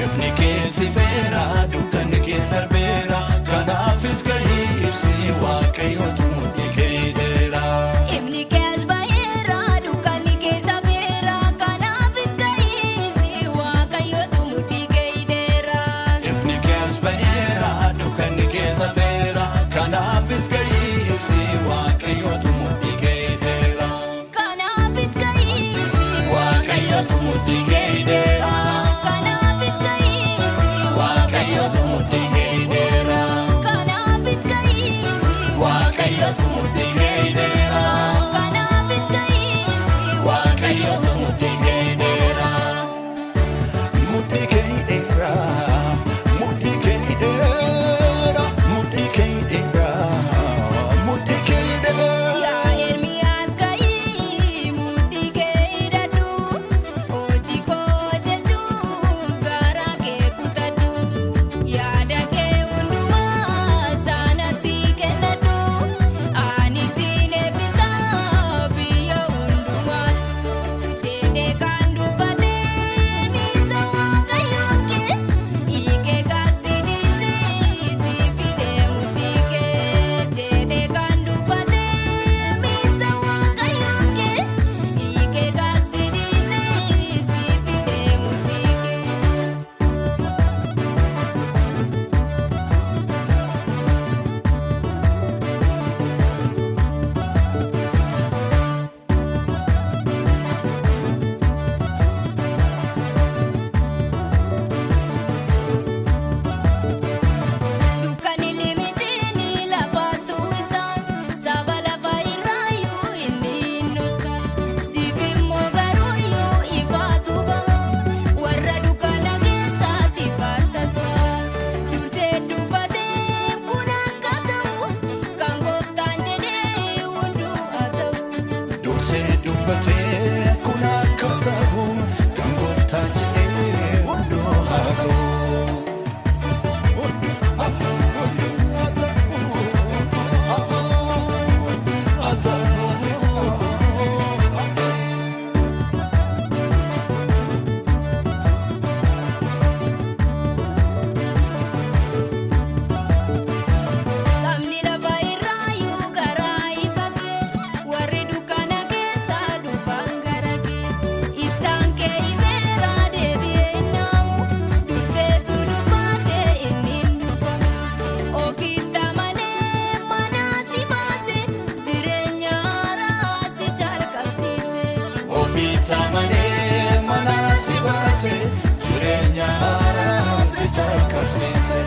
ifni keessa feera dukkanni keessa beera kanaafis gahii ibsi waaqayyootu mudhii keeydheera. Ifni keessa baay'eera dukkanni keessa beera kanaafis gahii ibsi waaqayyootu mudhii keeydheera. Ifni keessa baay'eera dukkanni keessa feera kanaafis gahii ibsi waaqayyootu mudhii keeydheera. Kanaafis gahii ibsi Waaqayyootu mudhii keeydheera. kanaafis gahii ibsi Waaqayyootu mudhii keeydheera. kanaafis gahii ibsi Waaqayyootu mudhii keeydheera. kanaafis gahii ibsi Waaqayyootu mudhii keeydheera. Mudhii keeydheera. Mudhii keeydheera. Mudhii keeydheera. Mudhii keeydheera. yaa Ermiyaas gahii mudhii keeydhadhu hojii koo jechuun garaa kee kutadhu yaada kee hundumaa saanatti kennadhu ani siin eebbisa biyya hundumaattu jedhee kan dubbate miisa waaqayyoon kee hiikee gaasiidhiisee si fidee mudhii kee jedhee kan dubbate miisa waaqayyoon kee hiikee gaasiidhiisee si fidee mudhii kee. Dukkanni limitiin lafaatu isaa saba lafa irraayyuu inni nuska siif immoo garuuyyuu ifaatu baha warra dukkana keessaatti ifaattas baha dursee dubbatee kun akka ta'u kan gooftaan jedhee hunduu haa ta'u. Dursee dubbatee kun akka ta'u kan gooftaan jedhee hunduu haa ta'u. Sabni lafa irraayyuu garaa ifatee warri dukkana keessa dhufan gara kee ibsaan kee ifeera deebi'ee naamu durseetu dubbatee inni hin dhufamu ofiitti amanee mana si baase jireenya haaraa si jalqabsiise. Ofiitti amanee mana si baase jireenya haaraa si jalqabsiise.